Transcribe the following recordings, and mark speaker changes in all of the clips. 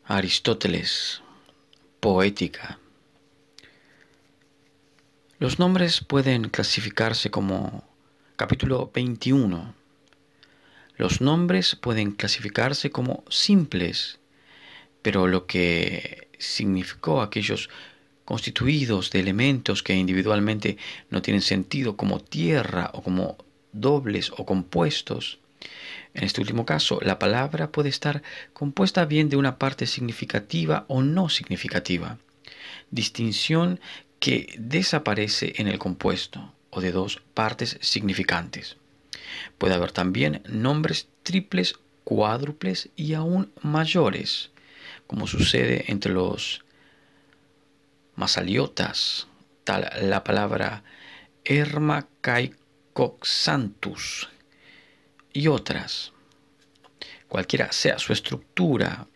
Speaker 1: Aristóteles, poética. Los nombres pueden clasificarse como capítulo 21. Los nombres pueden clasificarse como simples, pero lo que significó aquellos constituidos de elementos que individualmente no tienen sentido, como tierra o como dobles o compuestos. En este último caso, la palabra puede estar compuesta bien de una parte significativa o no significativa, distinción que desaparece en el compuesto, o de dos partes significantes. Puede haber también nombres triples, cuádruples y aún mayores, como sucede entre los masaliotas, tal la palabra Hermacaicoxanthus y otras. Cualquiera sea su estructura,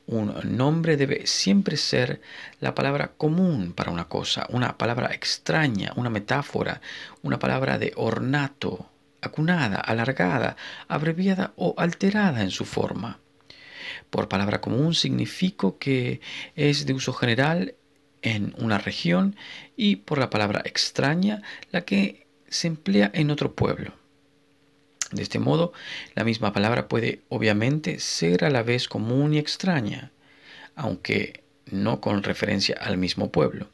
Speaker 1: un nombre debe siempre ser la palabra común para una cosa, una palabra extraña, una metáfora, una palabra de ornato, acunada, alargada, abreviada o alterada en su forma. Por palabra común significo que es de uso general en una región, y por la palabra extraña, la que se emplea en otro pueblo. De este modo, la misma palabra puede obviamente ser a la vez común y extraña, aunque no con referencia al mismo pueblo.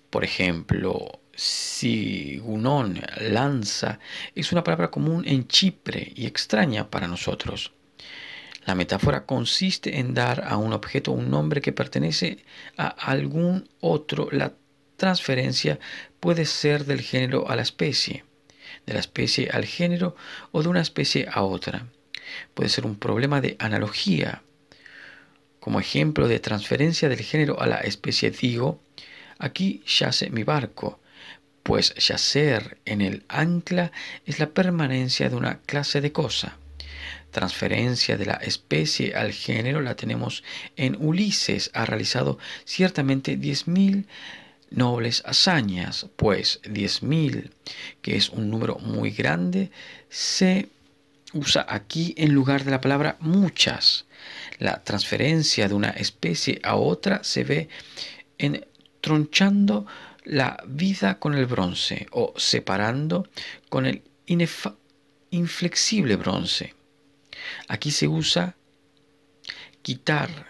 Speaker 1: Por ejemplo, sigunón, lanza, es una palabra común en Chipre y extraña para nosotros. La metáfora consiste en dar a un objeto un nombre que pertenece a algún otro. La transferencia puede ser del género a la especie, de la especie al género o de una especie a otra. Puede ser un problema de analogía. Como ejemplo de transferencia del género a la especie digo, aquí yace mi barco, pues yacer en el ancla es la permanencia de una clase de cosa. Transferencia de la especie al género la tenemos en Ulises. Ha realizado ciertamente 10.000 nobles hazañas, pues 10.000, que es un número muy grande, se usa aquí en lugar de la palabra muchas. La transferencia de una especie a otra se ve en tronchando la vida con el bronce o separando con el inflexible bronce. Aquí se usa quitar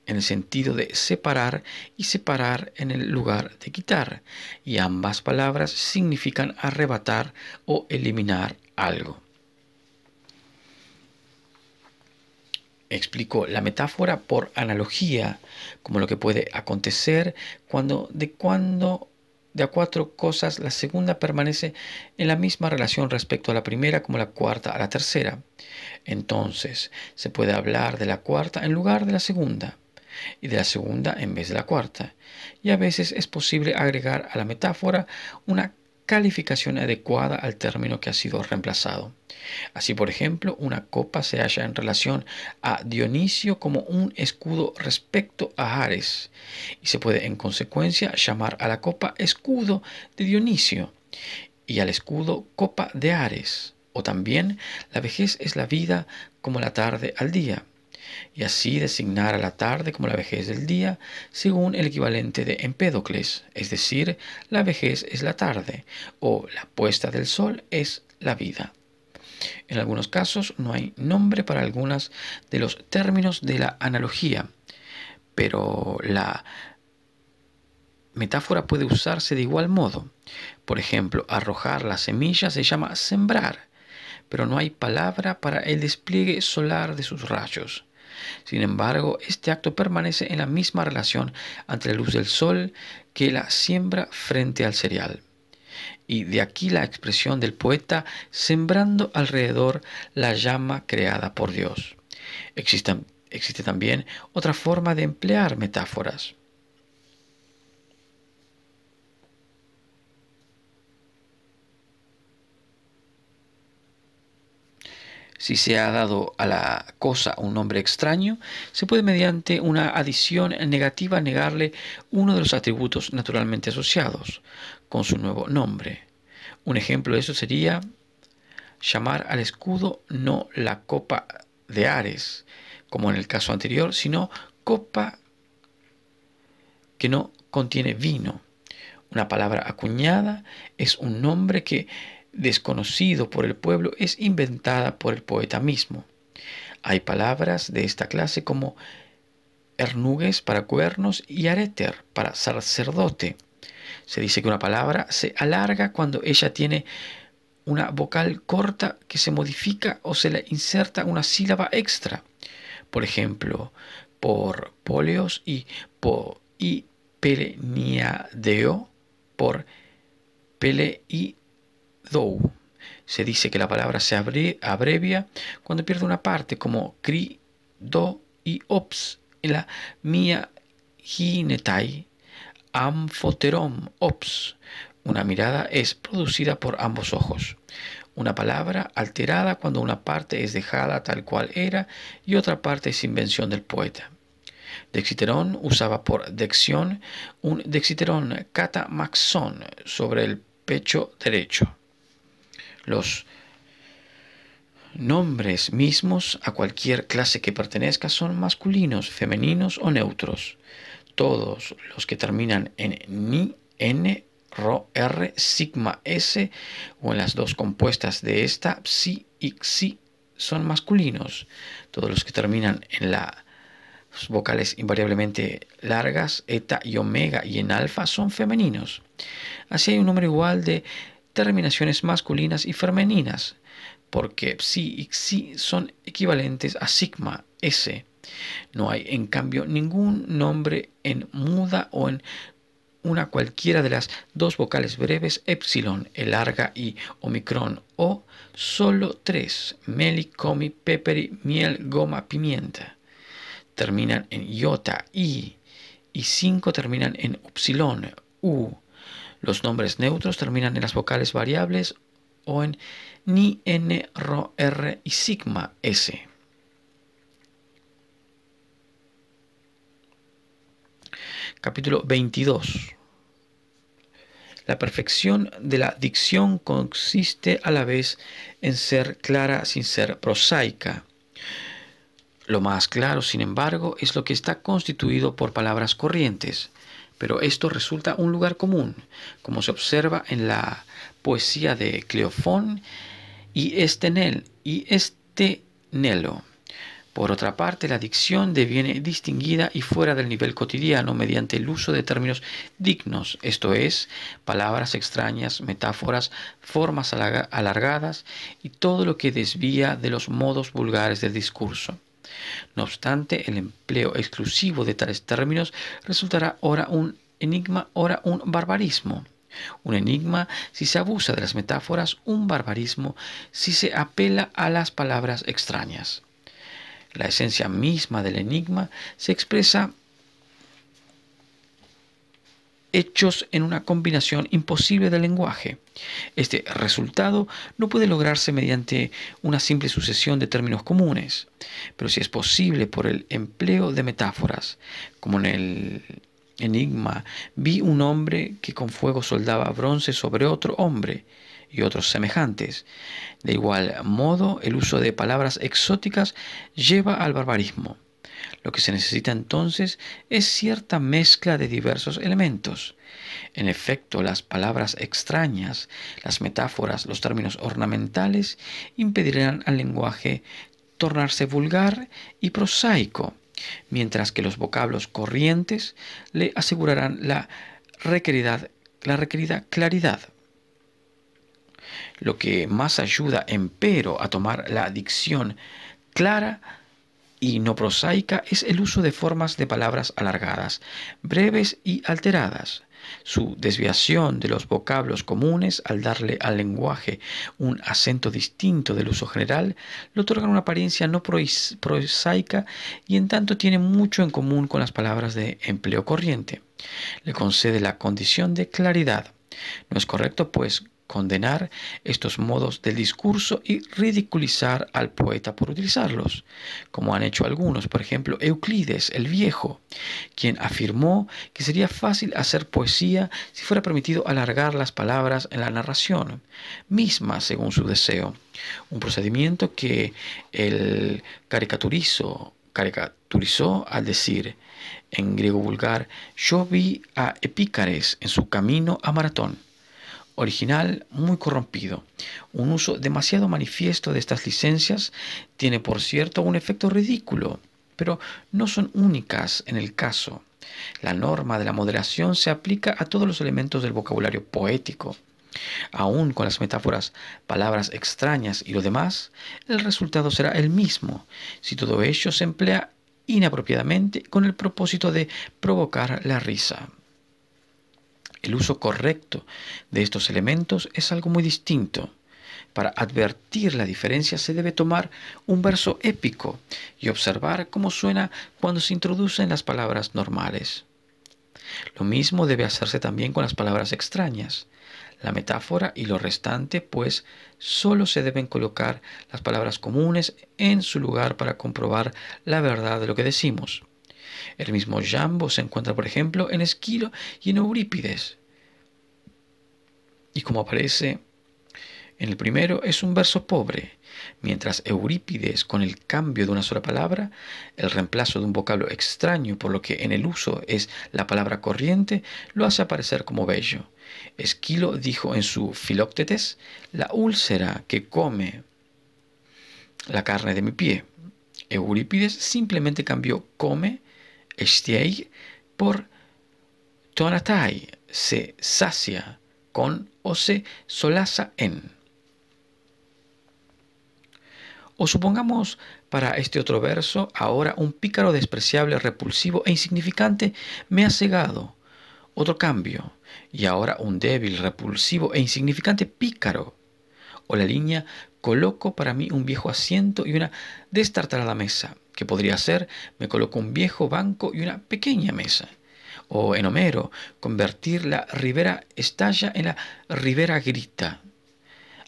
Speaker 1: en el sentido de separar y separar en el lugar de quitar, y ambas palabras significan arrebatar o eliminar algo. Explico la metáfora por analogía, como lo que puede acontecer cuando de a cuatro cosas la segunda permanece en la misma relación respecto a la primera como la cuarta a la tercera. Entonces, se puede hablar de la cuarta en lugar de la segunda, y de la segunda en vez de la cuarta. Y a veces es posible agregar a la metáfora una calificación adecuada al término que ha sido reemplazado. Así, por ejemplo, una copa se halla en relación a Dionisio como un escudo respecto a Ares, y se puede en consecuencia llamar a la copa escudo de Dionisio y al escudo copa de Ares. O también la vejez es la vida como la tarde al día, y así designar a la tarde como la vejez del día, según el equivalente de Empédocles, es decir, la vejez es la tarde, o la puesta del sol es la vida. En algunos casos no hay nombre para algunos de los términos de la analogía, pero la metáfora puede usarse de igual modo. Por ejemplo, arrojar la semilla se llama sembrar, pero no hay palabra para el despliegue solar de sus rayos. Sin embargo, este acto permanece en la misma relación ante la luz del sol que la siembra frente al cereal. Y de aquí la expresión del poeta sembrando alrededor la llama creada por Dios. Existe también otra forma de emplear metáforas. Si se ha dado a la cosa un nombre extraño, se puede mediante una adición negativa negarle uno de los atributos naturalmente asociados con su nuevo nombre. Un ejemplo de eso sería llamar al escudo no la copa de Ares, como en el caso anterior, sino copa que no contiene vino. Una palabra acuñada es un nombre que, desconocido por el pueblo, es inventada por el poeta mismo. Hay palabras de esta clase como ernugues para cuernos y areter para sacerdote. Se dice que una palabra se alarga cuando ella tiene una vocal corta que se modifica o se le inserta una sílaba extra. Por ejemplo, por poleos y peleniadeo por peleidou. Se dice que la palabra se abrevia cuando pierde una parte, como cri, do y ops en la mia ginetai, amphoterom ops. Una mirada es producida por ambos ojos. Una palabra alterada cuando una parte es dejada tal cual era y otra parte es invención del poeta. Dexiterón usaba por dección un dexiterón catamaxón sobre el pecho derecho. Los nombres mismos a cualquier clase que pertenezca son masculinos, femeninos o neutros. Todos los que terminan en ni, n, ro, r, sigma, s o en las dos compuestas de esta, psi y xi, son masculinos. Todos los que terminan en las vocales invariablemente largas, eta y omega y en alfa, son femeninos. Así hay un número igual de terminaciones masculinas y femeninas, porque psi y xi son equivalentes a sigma, s. No hay, en cambio, ningún nombre en muda o en una cualquiera de las dos vocales breves, epsilon, larga y omicron, o solo tres, meli, comi, peperi, miel, goma, pimienta. Terminan en iota, y 5 terminan en upsilon, u. Los nombres neutros terminan en las vocales variables o en ni, n, ro, r y sigma, s. Capítulo 22. La perfección de la dicción consiste a la vez en ser clara sin ser prosaica. Lo más claro, sin embargo, es lo que está constituido por palabras corrientes, pero esto resulta un lugar común, como se observa en la poesía de Cleofón y Estenelo. Por otra parte, la dicción deviene distinguida y fuera del nivel cotidiano mediante el uso de términos dignos, esto es, palabras extrañas, metáforas, formas alargadas y todo lo que desvía de los modos vulgares del discurso. No obstante, el empleo exclusivo de tales términos resultará ora un enigma, ora un barbarismo. Un enigma si se abusa de las metáforas, un barbarismo si se apela a las palabras extrañas. La esencia misma del enigma se expresa hechos en una combinación imposible del lenguaje. Este resultado no puede lograrse mediante una simple sucesión de términos comunes, pero sí es posible por el empleo de metáforas, como en el enigma vi un hombre que con fuego soldaba bronce sobre otro hombre, y otros semejantes. De igual modo, el uso de palabras exóticas lleva al barbarismo. Lo que se necesita entonces es cierta mezcla de diversos elementos. En efecto, las palabras extrañas, las metáforas, los términos ornamentales impedirán al lenguaje tornarse vulgar y prosaico, mientras que los vocablos corrientes le asegurarán la requerida claridad. Lo que más ayuda, empero, a tomar la dicción clara y no prosaica es el uso de formas de palabras alargadas, breves y alteradas. Su desviación de los vocablos comunes al darle al lenguaje un acento distinto del uso general le otorgan una apariencia no prosaica y en tanto tiene mucho en común con las palabras de empleo corriente. Le concede la condición de claridad. No es correcto, pues, condenar estos modos del discurso y ridiculizar al poeta por utilizarlos, como han hecho algunos, por ejemplo, Euclides el Viejo, quien afirmó que sería fácil hacer poesía si fuera permitido alargar las palabras en la narración, misma según su deseo, un procedimiento que el caricaturizo caricaturizó al decir, en griego vulgar, yo vi a Epícares en su camino a Maratón. Original muy corrompido. Un uso demasiado manifiesto de estas licencias tiene, por cierto, un efecto ridículo, pero no son únicas en el caso. La norma de la moderación se aplica a todos los elementos del vocabulario poético. Aún con las metáforas, palabras extrañas y lo demás, el resultado será el mismo, si todo ello se emplea inapropiadamente con el propósito de provocar la risa. El uso correcto de estos elementos es algo muy distinto. Para advertir la diferencia se debe tomar un verso épico y observar cómo suena cuando se introducen las palabras normales. Lo mismo debe hacerse también con las palabras extrañas. La metáfora y lo restante, pues, solo se deben colocar las palabras comunes en su lugar para comprobar la verdad de lo que decimos. El mismo Jambo se encuentra, por ejemplo, en Esquilo y en Eurípides. Y como aparece en el primero, es un verso pobre, mientras Eurípides, con el cambio de una sola palabra, el reemplazo de un vocablo extraño por lo que en el uso es la palabra corriente, lo hace aparecer como bello. Esquilo dijo en su Filoctetes, la úlcera que come la carne de mi pie. Eurípides simplemente cambió come, estiei, por tonatai, se sacia con o se solaza en. O supongamos para este otro verso, ahora un pícaro despreciable, repulsivo e insignificante me ha cegado. Otro cambio, y ahora un débil, repulsivo e insignificante pícaro. O la línea, coloco para mí un viejo asiento y una destartalada mesa, que podría ser, me coloco un viejo banco y una pequeña mesa. O en Homero, convertir la ribera estalla en la ribera grita.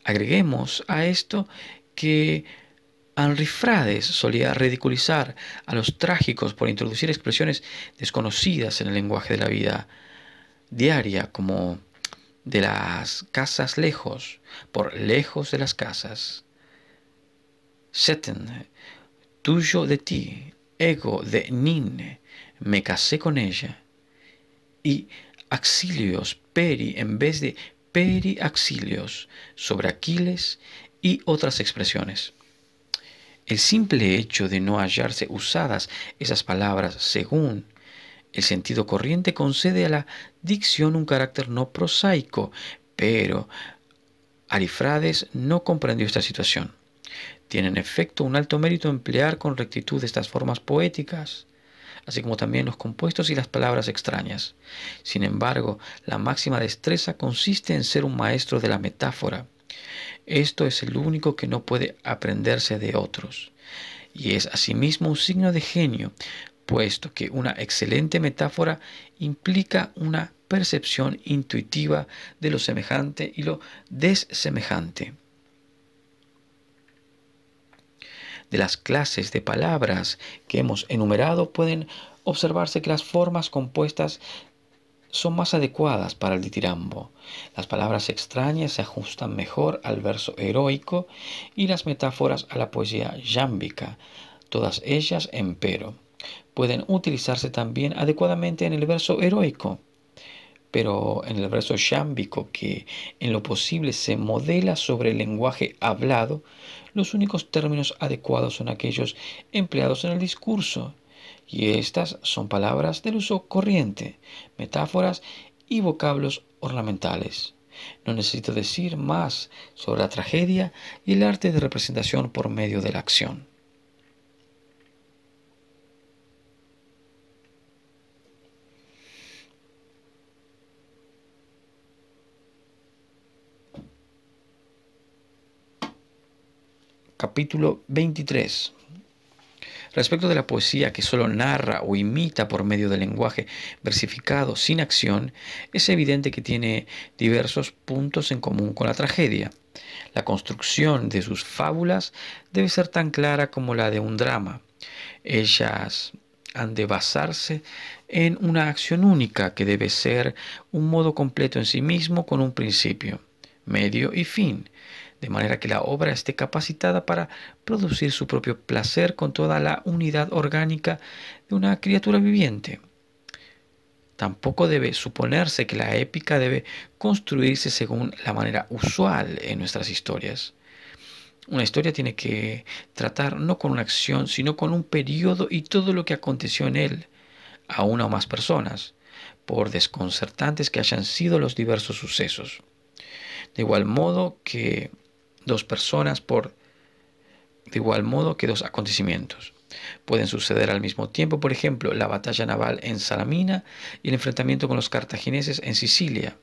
Speaker 1: Agreguemos a esto que Anrifrades solía ridiculizar a los trágicos por introducir expresiones desconocidas en el lenguaje de la vida diaria, como de las casas lejos, por lejos de las casas. Seten, tuyo de ti, ego de nin, me casé con ella. Y axilios, peri, en vez de periaxilios, sobre Aquiles y otras expresiones. El simple hecho de no hallarse usadas esas palabras según el sentido corriente concede a la dicción un carácter no prosaico, pero Arifrades no comprendió esta situación. Tiene en efecto un alto mérito emplear con rectitud estas formas poéticas, así como también los compuestos y las palabras extrañas. Sin embargo, la máxima destreza consiste en ser un maestro de la metáfora. Esto es el único que no puede aprenderse de otros, y es asimismo un signo de genio, puesto que una excelente metáfora implica una percepción intuitiva de lo semejante y lo desemejante. De las clases de palabras que hemos enumerado pueden observarse que las formas compuestas son más adecuadas para el ditirambo. Las palabras extrañas se ajustan mejor al verso heroico y las metáforas a la poesía yámbica. Todas ellas, empero, pueden utilizarse también adecuadamente en el verso heroico, pero en el verso yámbico, que en lo posible se modela sobre el lenguaje hablado, los únicos términos adecuados son aquellos empleados en el discurso, y estas son palabras del uso corriente, metáforas y vocablos ornamentales. No necesito decir más sobre la tragedia y el arte de representación por medio de la acción. Capítulo 23. Respecto de la poesía que solo narra o imita por medio del lenguaje versificado sin acción, es evidente que tiene diversos puntos en común con la tragedia. La construcción de sus fábulas debe ser tan clara como la de un drama. Ellas han de basarse en una acción única que debe ser un modo completo en sí mismo con un principio, medio y fin. de manera que la obra esté capacitada para producir su propio placer con toda la unidad orgánica de una criatura viviente. Tampoco debe suponerse que la épica debe construirse según la manera usual en nuestras historias. Una historia tiene que tratar no con una acción, sino con un periodo y todo lo que aconteció en él, a una o más personas, por desconcertantes que hayan sido los diversos sucesos. De igual modo que dos personas de igual modo que dos acontecimientos. Pueden suceder al mismo tiempo, por ejemplo, la batalla naval en Salamina y el enfrentamiento con los cartagineses en Sicilia,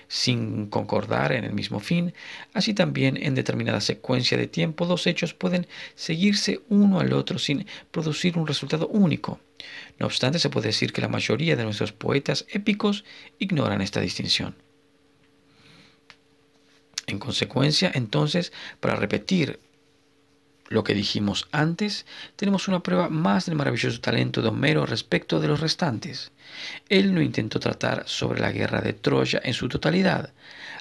Speaker 1: sin concordar en el mismo fin. Así también, en determinada secuencia de tiempo, dos hechos pueden seguirse uno al otro sin producir un resultado único. No obstante, se puede decir que la mayoría de nuestros poetas épicos ignoran esta distinción. En consecuencia, entonces, para repetir lo que dijimos antes, tenemos una prueba más del maravilloso talento de Homero respecto de los restantes. Él no intentó tratar sobre la guerra de Troya en su totalidad,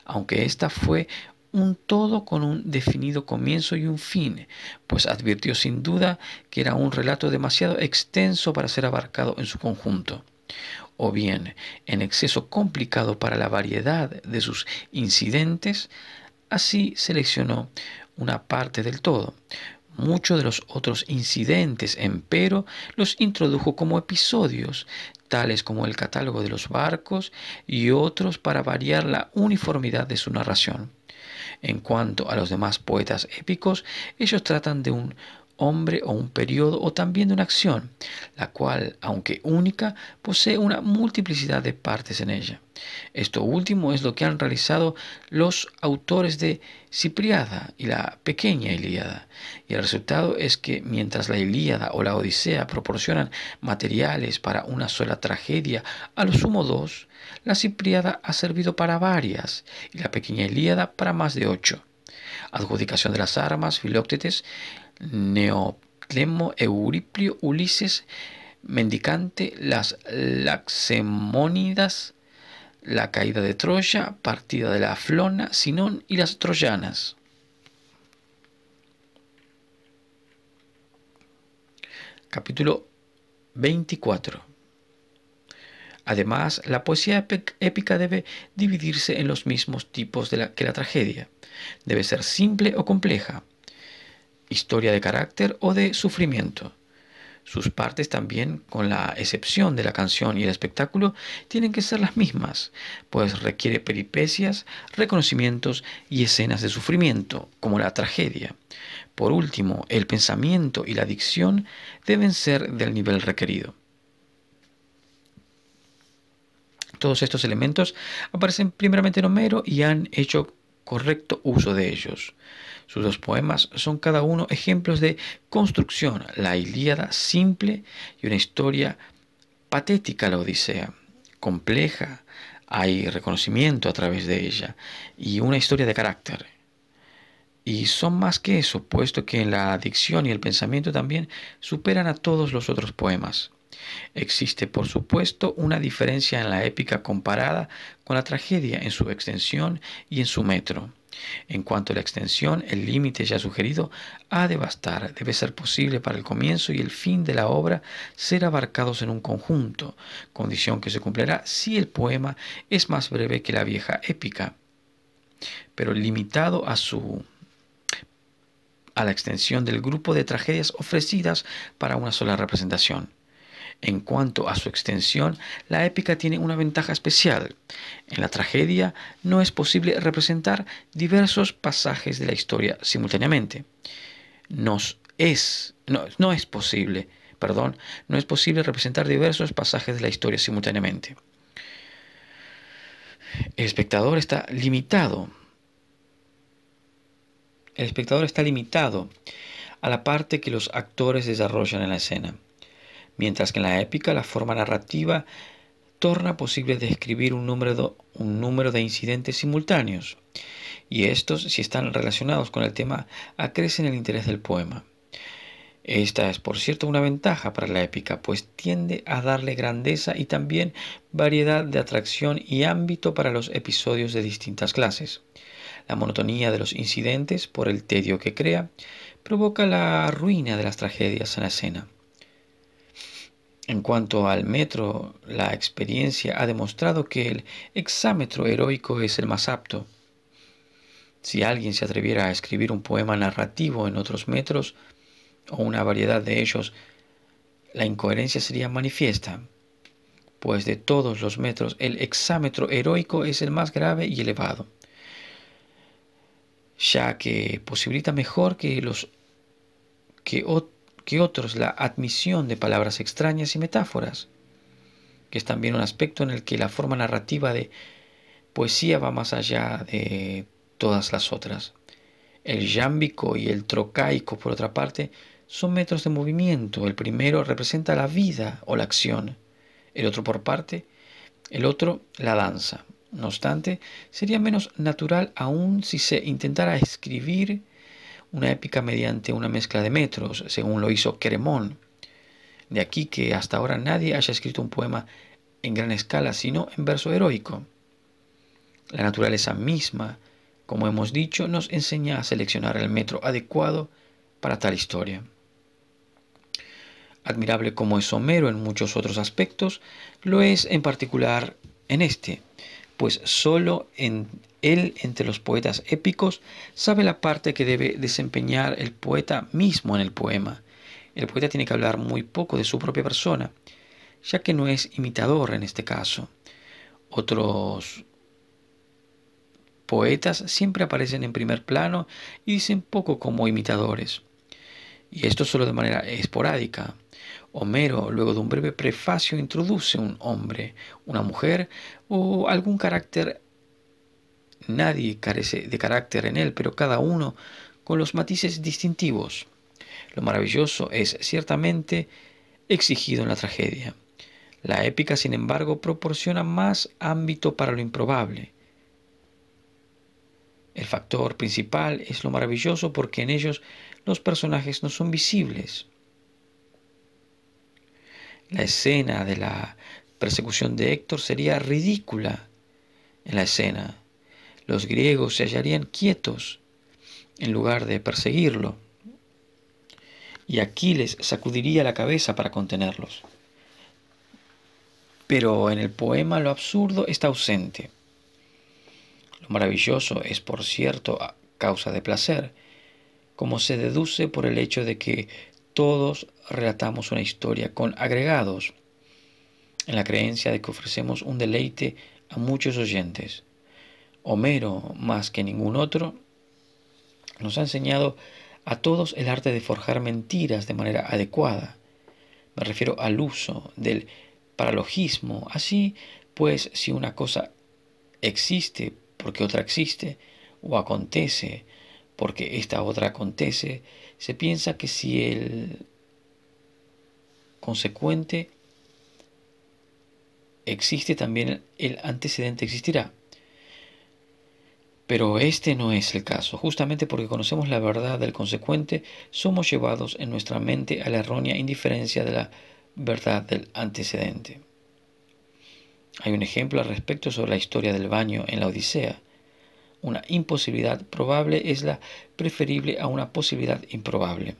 Speaker 1: aunque ésta fue un todo con un definido comienzo y un fin, pues advirtió sin duda que era un relato demasiado extenso para ser abarcado en su conjunto, o bien en exceso complicado para la variedad de sus incidentes. Así seleccionó una parte del todo. Muchos de los otros incidentes, empero, los introdujo como episodios, tales como el catálogo de los barcos y otros para variar la uniformidad de su narración. En cuanto a los demás poetas épicos, ellos tratan de un hombre o un periodo o también de una acción, la cual, aunque única, posee una multiplicidad de partes en ella. Esto último es lo que han realizado los autores de Cipriada y la pequeña Ilíada, y el resultado es que mientras la Ilíada o la Odisea proporcionan materiales para una sola tragedia, a lo sumo dos, la Cipriada ha servido para varias y la pequeña Ilíada para más de 8. Adjudicación de las armas, Filoctetes, Neoptemo, Euriplio, Ulises, Mendicante, las Laxemónidas, la caída de Troya, partida de la Flona, Sinón y las troyanas. Capítulo 24. Además, la poesía épica debe dividirse en los mismos tipos que la tragedia. Debe ser simple o compleja, historia de carácter o de sufrimiento. Sus partes también, con la excepción de la canción y el espectáculo, tienen que ser las mismas, pues requiere peripecias, reconocimientos y escenas de sufrimiento, como la tragedia. Por último, el pensamiento y la dicción deben ser del nivel requerido. Todos estos elementos aparecen primeramente en Homero y han hecho correcto uso de ellos. Sus dos poemas son cada uno ejemplos de construcción, la Ilíada simple y una historia patética, la Odisea, compleja, hay reconocimiento a través de ella y una historia de carácter. Y son más que eso, puesto que en la dicción y el pensamiento también superan a todos los otros poemas. Existe, por supuesto, una diferencia en la épica comparada con la tragedia en su extensión y en su metro. En cuanto a la extensión, el límite ya sugerido ha de bastar. Debe ser posible para el comienzo y el fin de la obra ser abarcados en un conjunto, condición que se cumplirá si el poema es más breve que la vieja épica, pero limitado a la extensión del grupo de tragedias ofrecidas para una sola representación. En cuanto a su extensión, la épica tiene una ventaja especial. En la tragedia no es posible representar diversos pasajes de la historia simultáneamente. No es posible representar diversos pasajes de la historia simultáneamente. El espectador está limitado a la parte que los actores desarrollan en la escena, mientras que en la épica la forma narrativa torna posible describir un número de incidentes simultáneos, y estos, si están relacionados con el tema, acrecen el interés del poema. Esta es, por cierto, una ventaja para la épica, pues tiende a darle grandeza y también variedad de atracción y ámbito para los episodios de distintas clases. La monotonía de los incidentes, por el tedio que crea, provoca la ruina de las tragedias en la escena. En cuanto al metro, la experiencia ha demostrado que el hexámetro heroico es el más apto. Si alguien se atreviera a escribir un poema narrativo en otros metros, o una variedad de ellos, la incoherencia sería manifiesta, pues de todos los metros el hexámetro heroico es el más grave y elevado, ya que posibilita mejor que otros la admisión de palabras extrañas y metáforas, que es también un aspecto en el que la forma narrativa de poesía va más allá de todas las otras. El yámbico y el trocaico, por otra parte, son metros de movimiento. El primero representa la vida o la acción, el otro el otro la danza. No obstante, sería menos natural aún si se intentara escribir una épica mediante una mezcla de metros, según lo hizo Queremón. De aquí que hasta ahora nadie haya escrito un poema en gran escala, sino en verso heroico. La naturaleza misma, como hemos dicho, nos enseña a seleccionar el metro adecuado para tal historia. Admirable como es Homero en muchos otros aspectos, lo es en particular en este, pues sólo él entre los poetas épicos sabe la parte que debe desempeñar el poeta mismo en el poema. El poeta tiene que hablar muy poco de su propia persona, ya que no es imitador en este caso. Otros poetas siempre aparecen en primer plano y dicen poco como imitadores, y esto solo de manera esporádica. Homero, luego de un breve prefacio, introduce un hombre, una mujer o algún carácter. Nadie carece de carácter en él, pero cada uno con los matices distintivos. Lo maravilloso es ciertamente exigido en la tragedia. La épica, sin embargo, proporciona más ámbito para lo improbable. El factor principal es lo maravilloso porque en ellos los personajes no son visibles. La escena de la persecución de Héctor sería ridícula en la escena. Los griegos se hallarían quietos en lugar de perseguirlo, y Aquiles sacudiría la cabeza para contenerlos. Pero en el poema lo absurdo está ausente. Lo maravilloso es, por cierto, a causa de placer, como se deduce por el hecho de que todos relatamos una historia con agregados, en la creencia de que ofrecemos un deleite a muchos oyentes. Homero, más que ningún otro, nos ha enseñado a todos el arte de forjar mentiras de manera adecuada. Me refiero al uso del paralogismo. Así pues, si una cosa existe porque otra existe, o acontece porque esta otra acontece, se piensa que si el consecuente existe, también el antecedente existirá. Pero este no es el caso. Justamente porque conocemos la verdad del consecuente, somos llevados en nuestra mente a la errónea indiferencia de la verdad del antecedente. Hay un ejemplo al respecto sobre la historia del baño en la Odisea. Una imposibilidad probable es la preferible a una posibilidad improbable.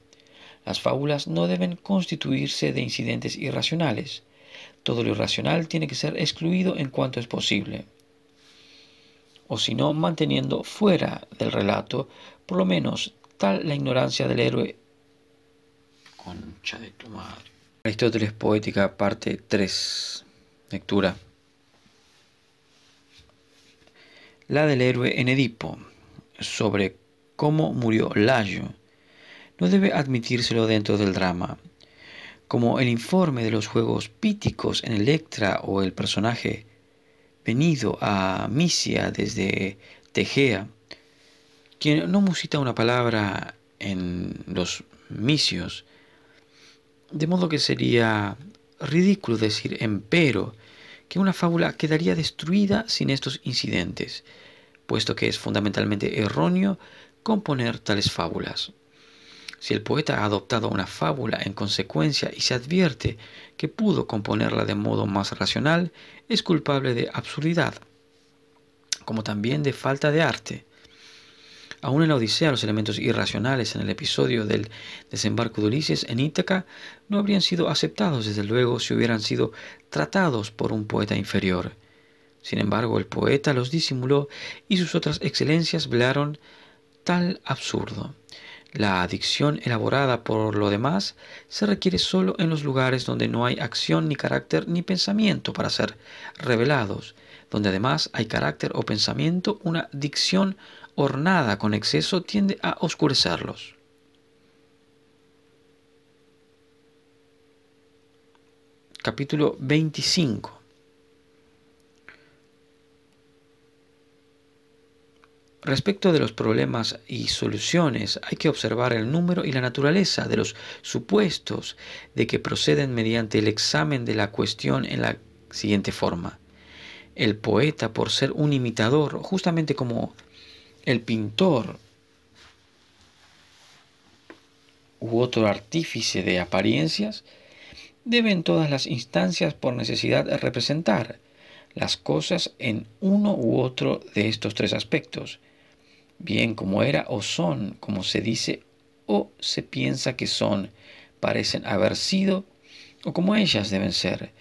Speaker 1: Las fábulas no deben constituirse de incidentes irracionales. Todo lo irracional tiene que ser excluido en cuanto es posible, o si no, manteniendo fuera del relato, por lo menos, tal la ignorancia del héroe. Concha de tu madre. Aristóteles Poética, parte 3. Lectura. La del héroe en Edipo, sobre cómo murió Layo, no debe admitírselo dentro del drama, como el informe de los juegos píticos en Electra o el personaje venido a Misia desde Tegea, quien no musita una palabra en los misios, de modo que sería ridículo decir empero que una fábula quedaría destruida sin estos incidentes, puesto que es fundamentalmente erróneo componer tales fábulas. Si el poeta ha adoptado una fábula en consecuencia y se advierte que pudo componerla de modo más racional, es culpable de absurdidad, como también de falta de arte. Aún en la Odisea, los elementos irracionales en el episodio del desembarco de Ulises en Ítaca no habrían sido aceptados, desde luego, si hubieran sido tratados por un poeta inferior. Sin embargo, el poeta los disimuló y sus otras excelencias velaron tal absurdo. La dicción elaborada, por lo demás, se requiere sólo en los lugares donde no hay acción, ni carácter, ni pensamiento para ser revelados. Donde además hay carácter o pensamiento, una dicción ornada con exceso tiende a oscurecerlos. Capítulo 25. Respecto de los problemas y soluciones, hay que observar el número y la naturaleza de los supuestos de que proceden mediante el examen de la cuestión en la siguiente forma. El poeta, por ser un imitador, justamente como el pintor u otro artífice de apariencias, debe en todas las instancias por necesidad representar las cosas en uno u otro de estos tres aspectos, bien como era o son, como se dice o se piensa que son, parecen haber sido o como ellas deben ser.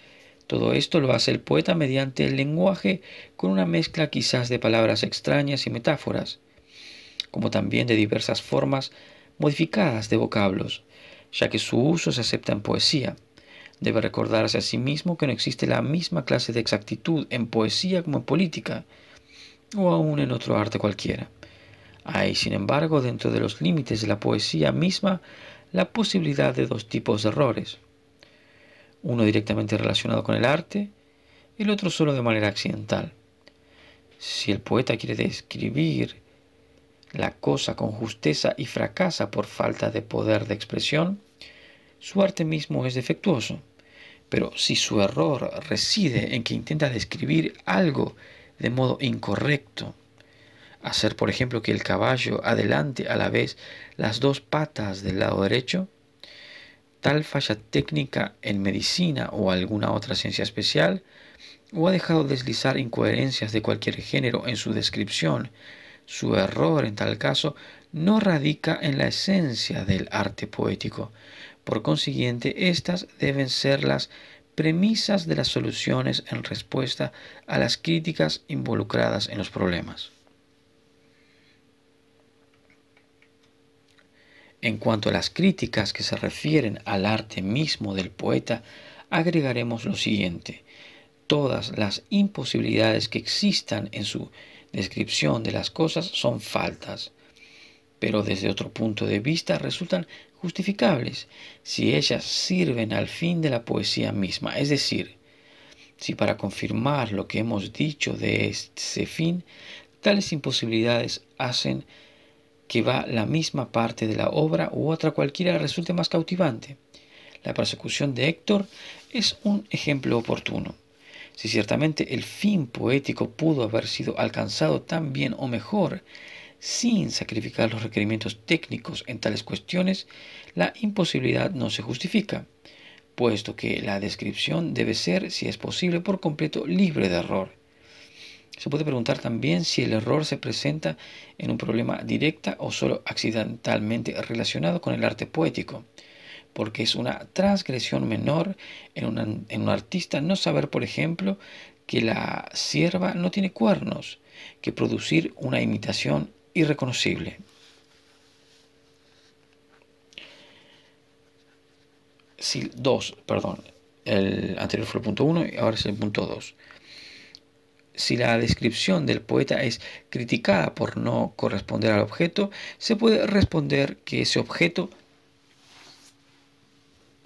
Speaker 1: Todo esto lo hace el poeta mediante el lenguaje, con una mezcla quizás de palabras extrañas y metáforas, como también de diversas formas modificadas de vocablos, ya que su uso se acepta en poesía. Debe recordarse a sí mismo que no existe la misma clase de exactitud en poesía como en política, o aún en otro arte cualquiera. Hay, sin embargo, dentro de los límites de la poesía misma, la posibilidad de dos tipos de errores. Uno directamente relacionado con el arte, el otro solo de manera accidental. Si el poeta quiere describir la cosa con justeza y fracasa por falta de poder de expresión, su arte mismo es defectuoso. Pero si su error reside en que intenta describir algo de modo incorrecto, hacer por ejemplo que el caballo adelante a la vez las dos patas del lado derecho, tal falla técnica en medicina o alguna otra ciencia especial, o ha dejado deslizar incoherencias de cualquier género en su descripción, su error en tal caso no radica en la esencia del arte poético. Por consiguiente, estas deben ser las premisas de las soluciones en respuesta a las críticas involucradas en los problemas. En cuanto a las críticas que se refieren al arte mismo del poeta, agregaremos lo siguiente. Todas las imposibilidades que existan en su descripción de las cosas son faltas, pero desde otro punto de vista resultan justificables si ellas sirven al fin de la poesía misma, es decir, si para confirmar lo que hemos dicho de ese fin, tales imposibilidades hacen que va la misma parte de la obra u otra cualquiera resulte más cautivante. La persecución de Héctor es un ejemplo oportuno. Si ciertamente el fin poético pudo haber sido alcanzado tan bien o mejor, sin sacrificar los requerimientos técnicos en tales cuestiones, la imposibilidad no se justifica, puesto que la descripción debe ser, si es posible, por completo libre de error. Se puede preguntar también si el error se presenta en un problema directa o solo accidentalmente relacionado con el arte poético, porque es una transgresión menor en un artista no saber, por ejemplo, que la cierva no tiene cuernos, que producir una imitación irreconocible. El anterior fue el punto 1 y ahora es el punto 2. Si la descripción del poeta es criticada por no corresponder al objeto, se puede responder que ese objeto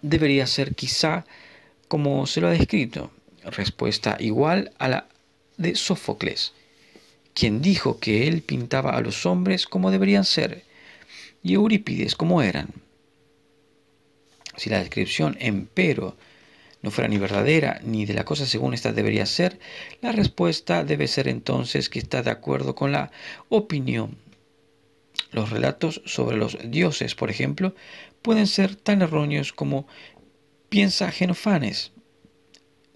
Speaker 1: debería ser quizá como se lo ha descrito, respuesta igual a la de Sófocles, quien dijo que él pintaba a los hombres como deberían ser y Eurípides como eran. Si la descripción, empero, no fuera ni verdadera ni de la cosa según ésta debería ser, la respuesta debe ser entonces que está de acuerdo con la opinión. Los relatos sobre los dioses, por ejemplo, pueden ser tan erróneos como piensa Jenofanes,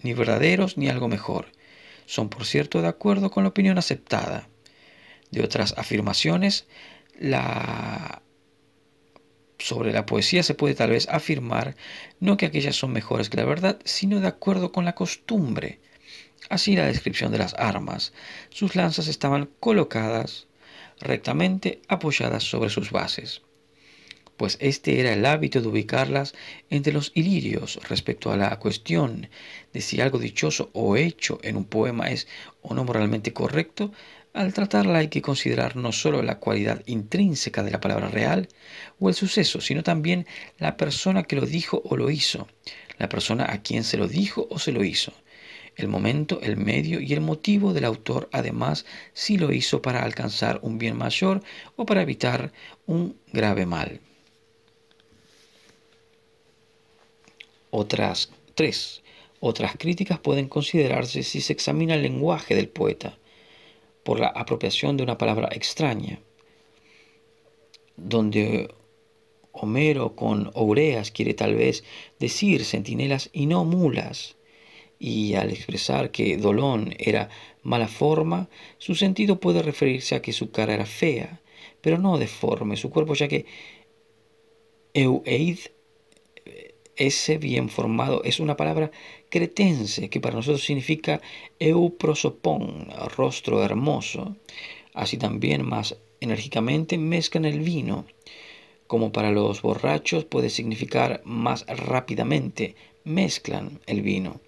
Speaker 1: ni verdaderos ni algo mejor. Son, por cierto, de acuerdo con la opinión aceptada. De otras afirmaciones, Sobre la poesía se puede tal vez afirmar no que aquellas son mejores que la verdad, sino de acuerdo con la costumbre. Así la descripción de las armas. Sus lanzas estaban colocadas rectamente apoyadas sobre sus bases, pues este era el hábito de ubicarlas entre los ilirios. Respecto a la cuestión de si algo dichoso o hecho en un poema es o no moralmente correcto, al tratarla hay que considerar no sólo la cualidad intrínseca de la palabra real o el suceso, sino también la persona que lo dijo o lo hizo, la persona a quien se lo dijo o se lo hizo, el momento, el medio y el motivo del autor, además, si lo hizo para alcanzar un bien mayor o para evitar un grave mal. Otras críticas pueden considerarse si se examina el lenguaje del poeta, por la apropiación de una palabra extraña, donde Homero con oureas quiere tal vez decir centinelas y no mulas, y al expresar que Dolón era mala forma, su sentido puede referirse a que su cara era fea, pero no deforme su cuerpo, ya que eueid, ese bien formado, es una palabra cretense que para nosotros significa euprosopón, rostro hermoso. Así también más enérgicamente mezclan el vino, como para los borrachos puede significar más rápidamente mezclan el vino.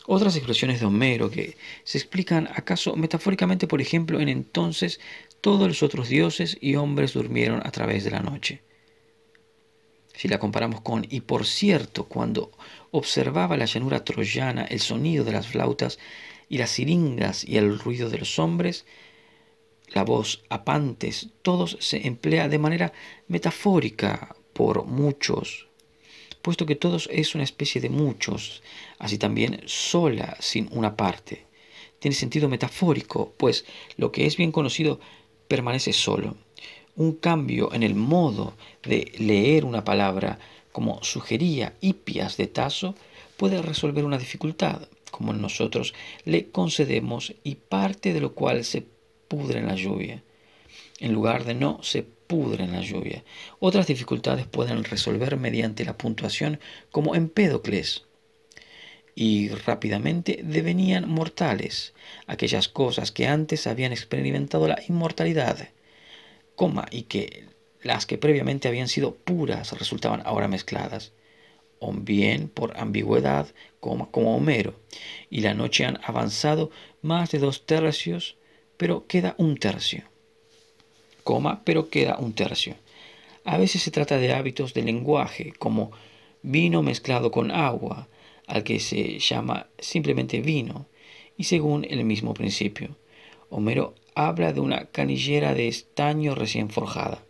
Speaker 1: Otras expresiones de Homero que se explican acaso metafóricamente, por ejemplo, en entonces todos los otros dioses y hombres durmieron a través de la noche. Si la comparamos con y por cierto, cuando observaba la llanura troyana, el sonido de las flautas y las siringas y el ruido de los hombres, la voz apantes, todos se emplea de manera metafórica por muchos, puesto que todos es una especie de muchos, así también sola sin una parte. Tiene sentido metafórico, pues lo que es bien conocido permanece solo. Un cambio en el modo de leer una palabra, como sugería Hipias de Taso, puede resolver una dificultad, como nosotros le concedemos, y parte de lo cual se pudre en la lluvia, en lugar de no se pudre en la lluvia. Otras dificultades pueden resolver mediante la puntuación, como Empédocles, y rápidamente devenían mortales aquellas cosas que antes habían experimentado la inmortalidad, y que las que previamente habían sido puras resultaban ahora mezcladas, o bien por ambigüedad, como Homero, y la noche han avanzado más de 2 tercios, pero queda un tercio, pero queda un tercio. A veces se trata de hábitos de lenguaje, como vino mezclado con agua, al que se llama simplemente vino, y según el mismo principio. Homero habla de una canillera de estaño recién forjada.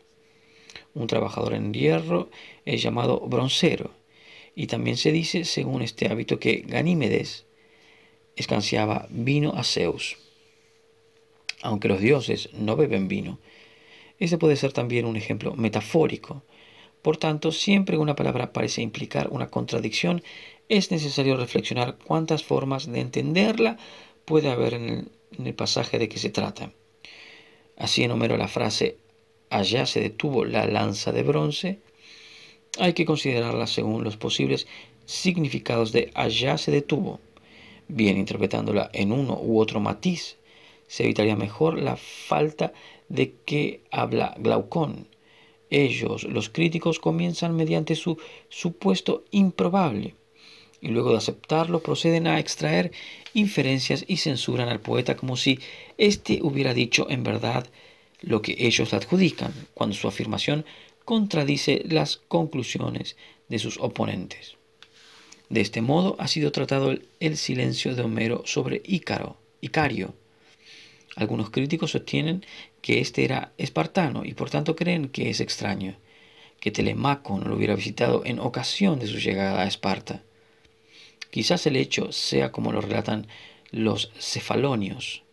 Speaker 1: Un trabajador en hierro es llamado broncero, y también se dice, según este hábito, que Ganímedes escanciaba vino a Zeus. Aunque los dioses no beben vino, este puede ser también un ejemplo metafórico. Por tanto, siempre que una palabra parece implicar una contradicción, es necesario reflexionar cuántas formas de entenderla puede haber en el pasaje de que se trata. Así en Homero la frase allá se detuvo la lanza de bronce, hay que considerarla según los posibles significados de allá se detuvo. Bien interpretándola en uno u otro matiz, se evitaría mejor la falta de que habla Glaucón. Ellos, los críticos, comienzan mediante su supuesto improbable, y luego de aceptarlo proceden a extraer inferencias y censuran al poeta como si éste hubiera dicho en verdad lo que ellos le adjudican, cuando su afirmación contradice las conclusiones de sus oponentes. De este modo ha sido tratado el silencio de Homero sobre Icario. Algunos críticos sostienen que este era espartano y por tanto creen que es extraño que Telemaco no lo hubiera visitado en ocasión de su llegada a Esparta. Quizás el hecho sea como lo relatan los cefalonios,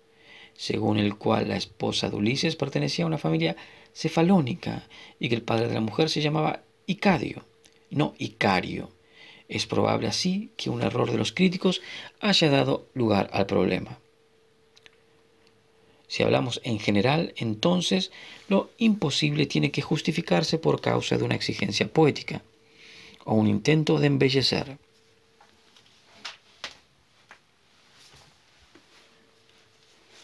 Speaker 1: según el cual la esposa de Ulises pertenecía a una familia cefalónica y que el padre de la mujer se llamaba Icadio, no Icario. Es probable así que un error de los críticos haya dado lugar al problema. Si hablamos en general, entonces lo imposible tiene que justificarse por causa de una exigencia poética o un intento de embellecer.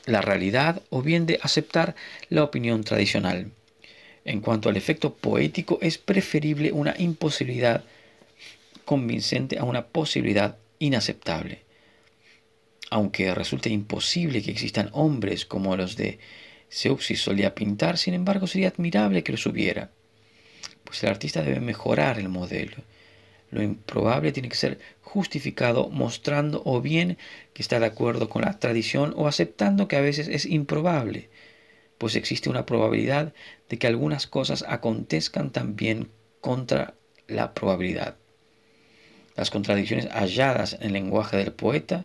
Speaker 1: La realidad o bien de aceptar la opinión tradicional. En cuanto al efecto poético, es preferible una imposibilidad convincente a una posibilidad inaceptable. Aunque resulte imposible que existan hombres como los de Zeuxis solía pintar, sin embargo sería admirable que los hubiera, pues el artista debe mejorar el modelo. Lo improbable tiene que ser justificado mostrando o bien que está de acuerdo con la tradición o aceptando que a veces es improbable, pues existe una probabilidad de que algunas cosas acontezcan también contra la probabilidad. Las contradicciones halladas en el lenguaje del poeta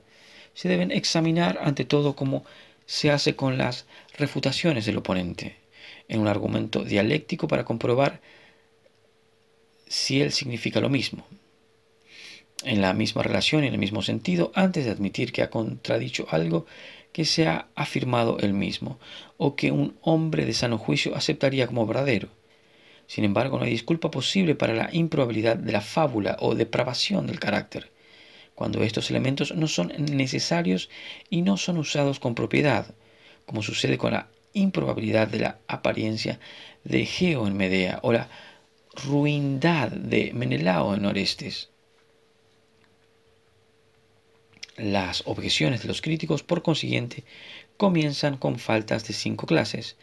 Speaker 1: se deben examinar ante todo como se hace con las refutaciones del oponente, en un argumento dialéctico para comprobar si él significa lo mismo, en la misma relación y en el mismo sentido, antes de admitir que ha contradicho algo que se ha afirmado él mismo, o que un hombre de sano juicio aceptaría como verdadero. Sin embargo, no hay disculpa posible para la improbabilidad de la fábula o depravación del carácter, cuando estos elementos no son necesarios y no son usados con propiedad, como sucede con la improbabilidad de la apariencia de Egeo en Medea o la ruindad de Menelao en Orestes. Las objeciones de los críticos, por consiguiente, comienzan con faltas de 5 clases.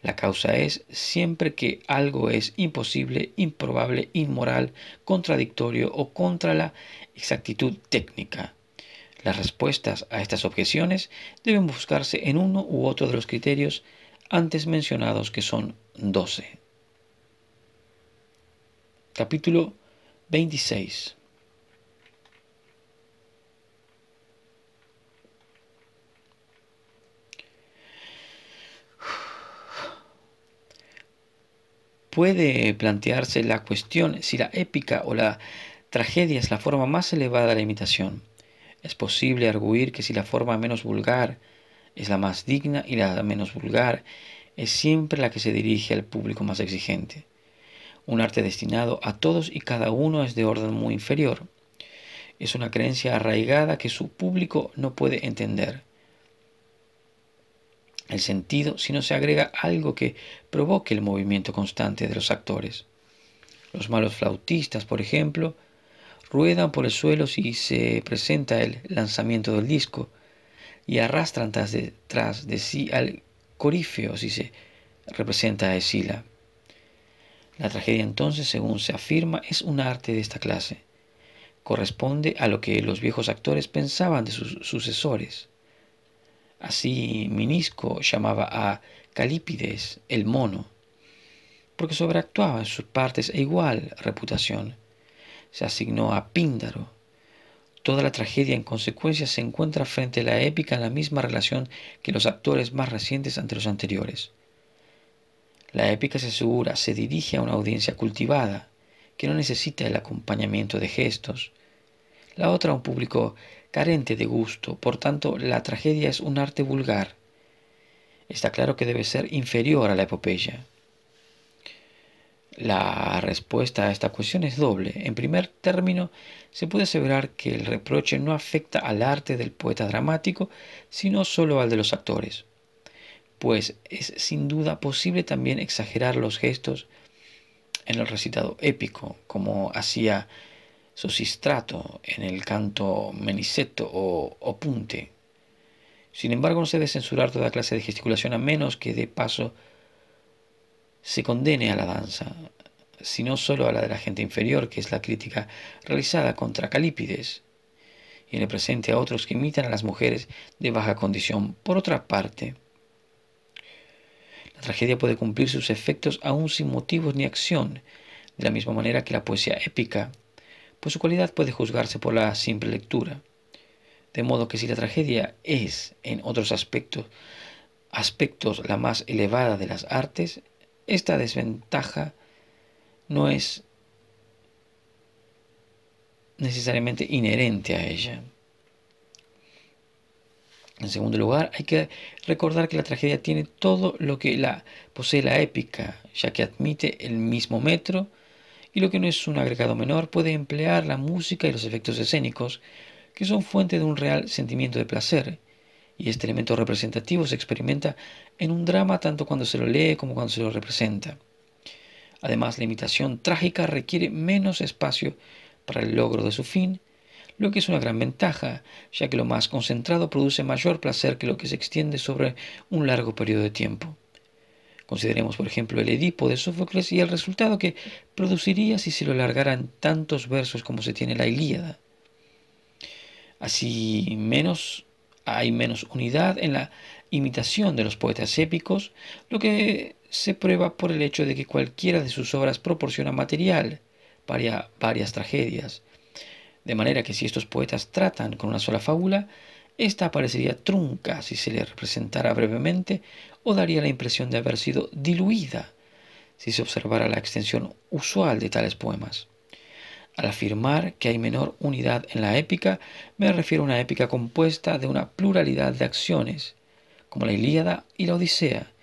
Speaker 1: La causa es siempre que algo es imposible, improbable, inmoral, contradictorio o contra la exactitud técnica. Las respuestas a estas objeciones deben buscarse en uno u otro de los criterios antes mencionados, que son 12. Capítulo 26. Puede plantearse la cuestión si la épica o la tragedia es la forma más elevada de la imitación. Es posible arguir que si la forma menos vulgar es la más digna y la menos vulgar es siempre la que se dirige al público más exigente. Un arte destinado a todos y cada uno es de orden muy inferior. Es una creencia arraigada que su público no puede entender el sentido si no se agrega algo que provoque el movimiento constante de los actores. Los malos flautistas, por ejemplo, ruedan por el suelo si se presenta el lanzamiento del disco y arrastran tras de sí al corífeo si se representa a Escila. La tragedia entonces, según se afirma, es un arte de esta clase. Corresponde a lo que los viejos actores pensaban de sus sucesores. Así Minisco llamaba a Calípides el mono, porque sobreactuaba en sus partes e igual reputación. Se asignó a Píndaro. Toda la tragedia en consecuencia se encuentra frente a la épica en la misma relación que los actores más recientes ante los anteriores. La épica se asegura, se dirige a una audiencia cultivada, que no necesita el acompañamiento de gestos. La otra a un público carente de gusto, por tanto la tragedia es un arte vulgar. Está claro que debe ser inferior a la epopeya. La respuesta a esta cuestión es doble. En primer término, se puede aseverar que el reproche no afecta al arte del poeta dramático, sino solo al de los actores, pues es sin duda posible también exagerar los gestos en el recitado épico, como hacía Sosistrato en el canto Meniceto o Opunte. Sin embargo, no se debe censurar toda clase de gesticulación a menos que de paso se condene a la danza, sino solo a la de la gente inferior, que es la crítica realizada contra Calípides, y en el presente a otros que imitan a las mujeres de baja condición. Por otra parte, la tragedia puede cumplir sus efectos aún sin motivos ni acción, de la misma manera que la poesía épica, pues su cualidad puede juzgarse por la simple lectura. De modo que si la tragedia es, en otros aspectos la más elevada de las artes, esta desventaja no es necesariamente inherente a ella. En segundo lugar, hay que recordar que la tragedia tiene todo lo que posee la épica, ya que admite el mismo metro y lo que no es un agregado menor puede emplear la música y los efectos escénicos, que son fuente de un real sentimiento de placer, y este elemento representativo se experimenta en un drama tanto cuando se lo lee como cuando se lo representa. Además, la imitación trágica requiere menos espacio para el logro de su fin, lo que es una gran ventaja, ya que lo más concentrado produce mayor placer que lo que se extiende sobre un largo periodo de tiempo. Consideremos, por ejemplo, el Edipo de Sófocles y el resultado que produciría si se lo largara en tantos versos como se tiene la Ilíada. Así hay menos unidad en la imitación de los poetas épicos, lo que se prueba por el hecho de que cualquiera de sus obras proporciona material para varias tragedias, de manera que si estos poetas tratan con una sola fábula, ésta parecería trunca si se le representara brevemente o daría la impresión de haber sido diluida si se observara la extensión usual de tales poemas. Al afirmar que hay menor unidad en la épica, me refiero a una épica compuesta de una pluralidad de acciones, como la Ilíada y la Odisea,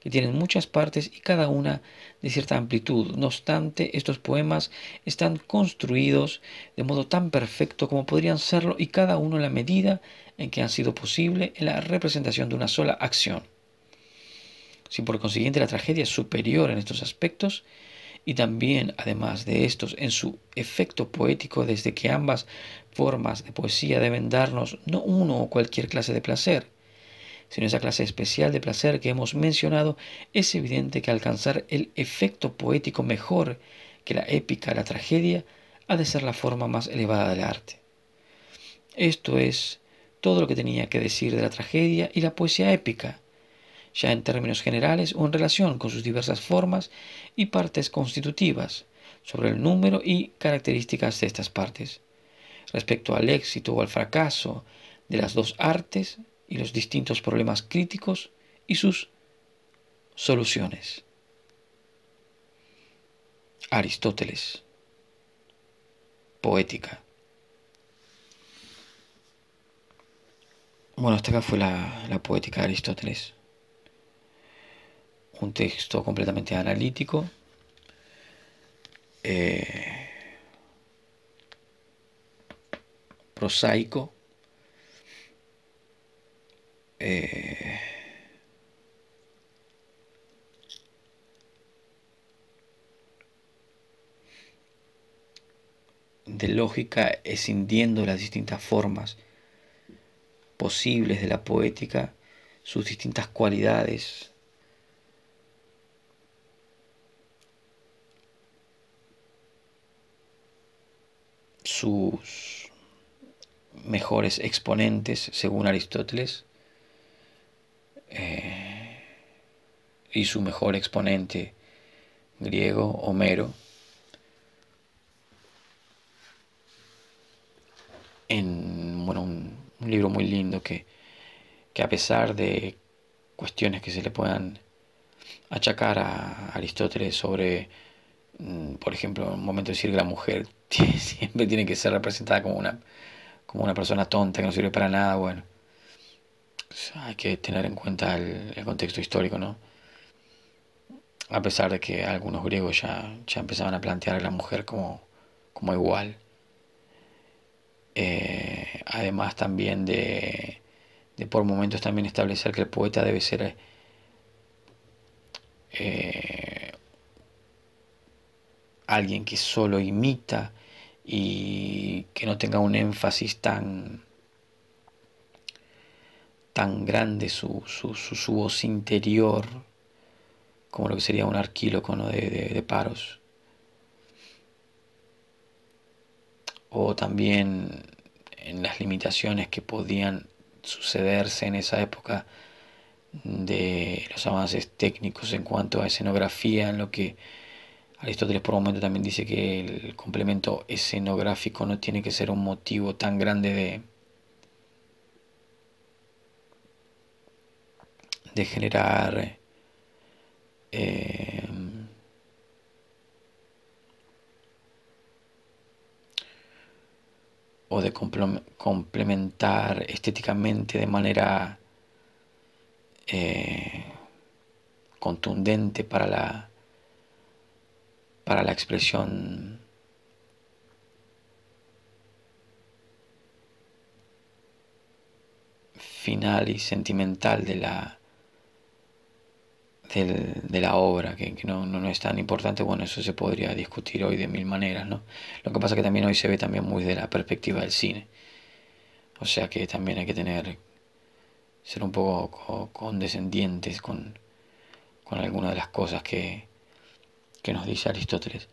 Speaker 1: que tienen muchas partes y cada una de cierta amplitud. No obstante, estos poemas están construidos de modo tan perfecto como podrían serlo y cada uno en la medida en que han sido posible en la representación de una sola acción. Si por consiguiente la tragedia es superior en estos aspectos, y también, además de estos, en su efecto poético, desde que ambas formas de poesía deben darnos no uno o cualquier clase de placer, sino esa clase especial de placer que hemos mencionado, es evidente que alcanzar el efecto poético mejor que la épica, la tragedia, ha de ser la forma más elevada del arte. Esto es todo lo que tenía que decir de la tragedia y la poesía épica, ya en términos generales o en relación con sus diversas formas y partes constitutivas, sobre el número y características de estas partes, respecto al éxito o al fracaso de las dos artes y los distintos problemas críticos y sus soluciones. Aristóteles. Poética. Bueno, hasta acá fue la poética de Aristóteles. Un texto completamente analítico, eh, prosaico, eh, de lógica, escindiendo las distintas formas posibles de la poética, sus distintas cualidades, sus mejores exponentes, según Aristóteles, y su mejor exponente griego, Homero, en bueno, un libro muy lindo que a pesar de cuestiones que se le puedan achacar a Aristóteles sobre, por ejemplo, en un momento decir que la mujer siempre tiene que ser representada como una persona tonta que no sirve para nada, bueno, pues hay que tener en cuenta el contexto histórico, ¿no? A pesar de que algunos griegos ya empezaban a plantear a la mujer como igual. Además también de por momentos también establecer que el poeta debe ser eh, alguien que solo imita y que no tenga un énfasis tan grande su voz interior como lo que sería un arquíloco, ¿no? de Paros. O también en las limitaciones que podían sucederse en esa época de los avances técnicos en cuanto a escenografía, en lo que Aristóteles por un momento también dice que el complemento escenográfico no tiene que ser un motivo tan grande de generar eh, o de complementar estéticamente de manera contundente para la expresión final y sentimental de la obra, que no es tan importante. Bueno, eso se podría discutir hoy de mil maneras, ¿no? Lo que pasa es que también hoy se ve también muy de la perspectiva del cine. O sea que también hay que ser un poco condescendientes con algunas de las cosas que nos dice Aristóteles.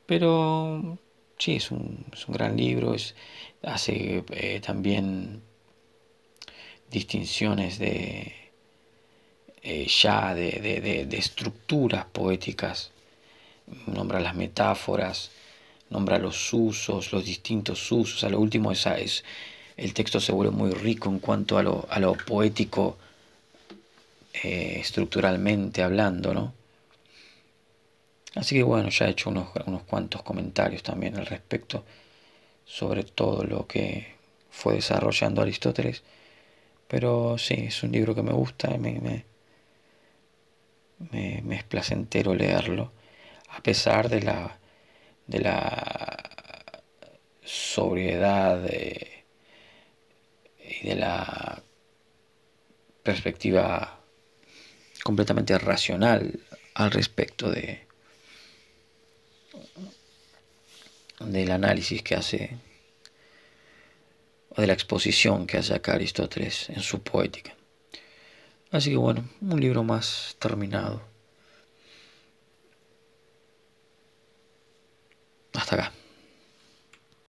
Speaker 1: Pero sí, es un gran libro, hace también distinciones ya de estructuras poéticas, nombra las metáforas, nombra los usos, los distintos usos. A lo último el texto se vuelve muy rico en cuanto a lo poético, estructuralmente hablando, ¿no? Así que bueno, ya he hecho unos cuantos comentarios también al respecto sobre todo lo que fue desarrollando Aristóteles. Pero sí, es un libro que me gusta, me es placentero leerlo, a pesar de la sobriedad y de la perspectiva completamente racional al respecto del análisis que hace, o de la exposición que hace acá Aristóteles en su poética. Así que bueno, un libro más terminado. Hasta acá.